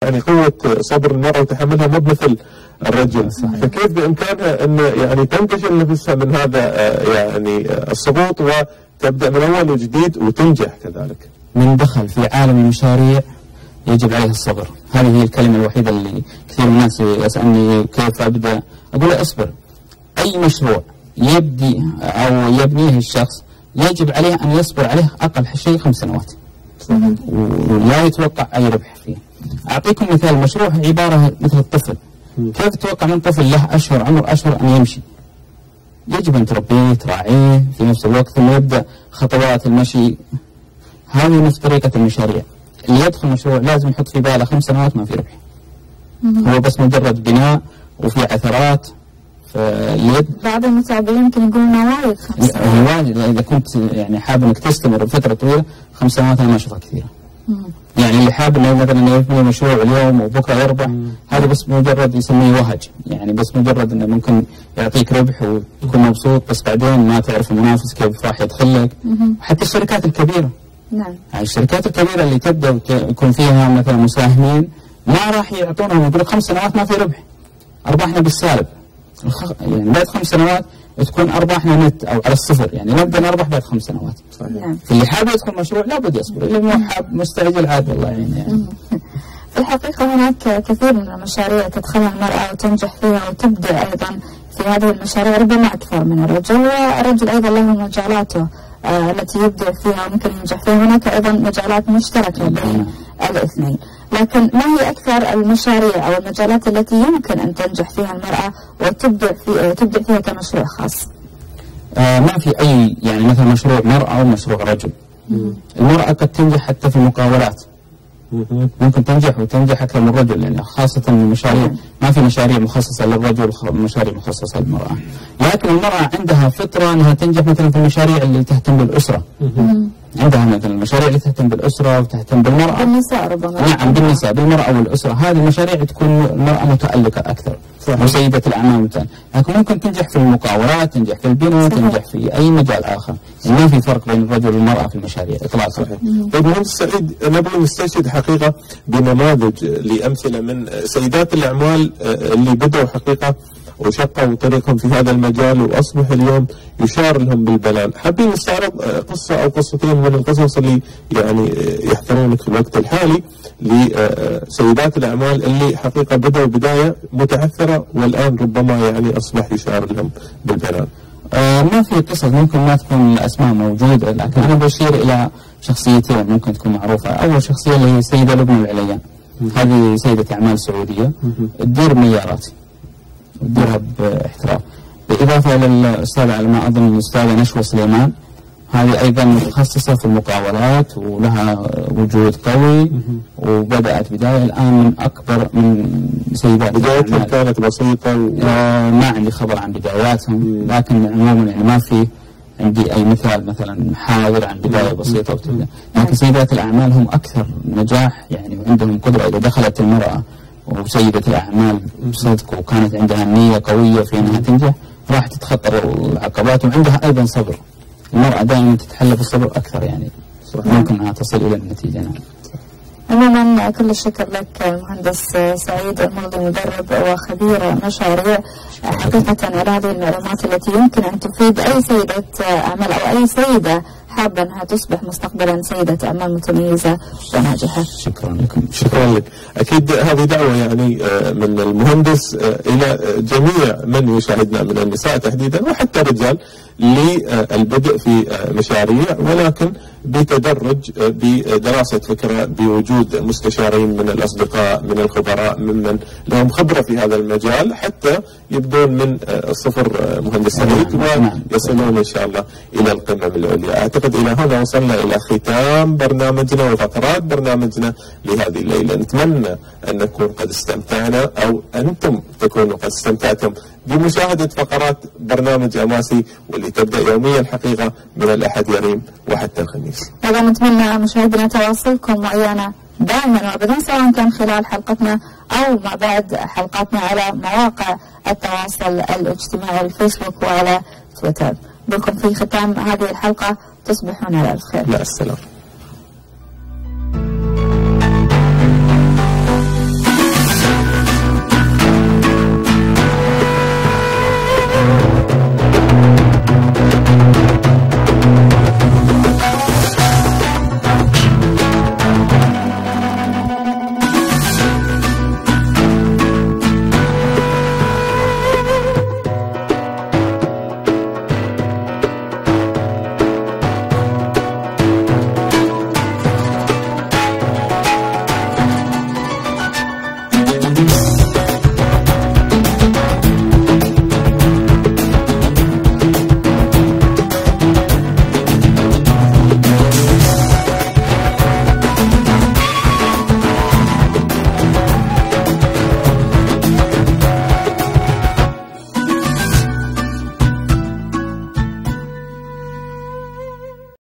يعني قوة صبر المرأة وتحملها مو مثل الرجل. فكيف بإمكانها أن يعني تنتشل نفسها من هذا يعني السقوط وتبدأ من أول وجديد وتنجح كذلك؟ من دخل في عالم المشاريع يجب عليه الصبر. هذه هي الكلمة الوحيدة اللي كثير من الناس يسألني كيف أبدأ، أقول له أصبر. أي مشروع يبدي أو يبنيه الشخص يجب عليه أن يصبر عليه أقل شيء 5 سنوات ولا يتوقع أي ربح فيه. أعطيكم مثال، مشروع عبارة مثل الطفل. كيف تتوقع من طفل له أشهر، عمر أشهر، أن يمشي؟ يجب أن تربيه تراعيه في نفس الوقت ثم يبدأ خطوات المشي. هذه نفس طريقة المشاريع. اللي يدخل مشروع لازم يحط في باله 5 سنوات ما في ربح. هو بس مجرد بناء وفي عثرات. بعض المتابعين يمكن يقولون وايد 5 سنوات. هو واجد إذا كنت يعني حاب انك تستمر بفترة طويلة. 5 سنوات أنا ما أشوفها كثيرة. يعني اللي حاب انه مثلا يبني مشروع اليوم وبكره يربح، هذا بس مجرد يسميه وهج، يعني بس مجرد انه ممكن يعطيك ربح وتكون مبسوط، بس بعدين ما تعرف المنافس كيف راح يدخلك. حتى الشركات الكبيرة، نعم، يعني الشركات الكبيرة اللي تبدا يكون فيها مثلا مساهمين ما راح يعطونهم، يقول لك 5 سنوات ما في ربح، ارباحنا بالسالب. يعني بعد 5 سنوات تكون ارباحنا نت او على الصفر، يعني نبدا نربح بعد 5 سنوات. صحيح. فاللي حاب يدخل مشروع لابد يصبر، اللي مو حاب مستعجل عاد الله يعني. في الحقيقه هناك كثير من المشاريع تدخلها المراه وتنجح فيها وتبدع ايضا في هذه المشاريع ربما اكثر من الرجل، والرجل ايضا له مجالاته التي يبدع فيها وممكن ينجح فيها. هناك ايضا مجالات مشتركه بين الاثنين، لكن ما هي أكثر المشاريع أو المجالات التي يمكن أن تنجح فيها المرأة وتبدع فيها كمشروع خاص؟ ما في أي يعني مثلا مشروع مرأة أو مشروع رجل. المرأة قد تنجح حتى في المقاولات، ممكن تنجح وتنجح أكثر من الرجل، يعني خاصة المشاريع ما في مشاريع مخصصة للرجل ومشاريع مخصصة للمرأة. لكن المرأة عندها فطرة أنها تنجح مثلا في المشاريع اللي تهتم بالأسرة. عندها مثلا المشاريع اللي تهتم بالأسرة وتهتم بالمرأة. بالنساء ربما. نعم بالنساء، بالمرأة والأسرة. هذه المشاريع تكون المرأة متألقة أكثر وسيدة الأعمال مثلا. لكن ممكن تنجح في المقاولات، تنجح في البناء، تنجح في أي مجال آخر. يعني ما في فرق بين الرجل والمرأة في المشاريع إطلاقا. طيب مهندس سعيد، نبغى نستشهد حقيقة بنماذج لأمثلة من سيدات الأعمال اللي بدأوا حقيقة وشقوا طريقهم في هذا المجال وأصبح اليوم يشار لهم بالبنان. حابين نستعرض قصة أو قصتين من القصص اللي يعني يحضرونك في الوقت الحالي لسيدات الأعمال اللي حقيقة بدأوا بداية متعثرة والآن ربما يعني أصبح يشار لهم بالبنان. ما في قصص، ممكن ما تكون الأسماء موجودة، لكن أنا بشير إلى شخصيتين ممكن تكون معروفة. أول شخصية اللي هي السيدة لبنى العليان. هذه سيدة أعمال سعودية تدير مليارات وتديرها باحتراف، بالإضافة إلى الأستاذة على ما أظن الأستاذة نشوى سليمان، هذه أيضا متخصصة في المقاولات ولها وجود قوي وبدأت بداية الآن من أكبر من سيدات. بدايتهم كانت بسيطة ما عندي خبر عن بداياتهم، لكن عموما يعني ما في عندي أي مثلا حاضر عن بداية بسيطة وتبدأ. لكن سيدات الأعمال هم أكثر نجاح يعني، وعندهم قدرة إذا دخلت المرأة وسيدة الأعمال بصدق وكانت عندها نية قوية في أنها تنجح راح تتخطى العقبات، وعندها أيضا صبر. المرأة دائما تتحلى بالصبر أكثر يعني ممكن أنها تصل إلى النتيجة. عموما كل الشكر لك مهندس سعيد الماضي، مدرب وخبير مشاريع، حقيقة على هذه المعلومات التي يمكن أن تفيد أي سيدة أعمال أو أي سيدة حابة أنها تصبح مستقبلا سيدة أعمال متميزة وناجحة. شكرا لكم. شكرا لك. أكيد هذه دعوة يعني من المهندس إلى جميع من يشاهدنا من النساء تحديدا وحتى الرجال للبدء في مشاريع، ولكن بتدرج بدراسة فكرة بوجود مستشارين من الأصدقاء من الخبراء ممن لهم خبرة في هذا المجال حتى يبدون من الصفر مهندس سعيد ويصلون إن شاء الله إلى القمة العليا. أعتقد إلى هنا وصلنا إلى ختام برنامجنا وفقرات برنامجنا لهذه الليلة. نتمنى أن نكون قد استمتعنا أو أنتم تكونوا قد استمتعتم بمشاهدة فقرات برنامج أماسي واللي تبدأ يوميا حقيقة من الأحد يريم وحتى الخميس. هذا نتمنى مشاهدينا تواصلكم ويانا دائما وابدا، سواء كان خلال حلقتنا أو ما بعد حلقاتنا على مواقع التواصل الاجتماعي الفيسبوك وعلى تويتر. بكم في ختام هذه الحلقة تصبحون على الخير. مع السلامة.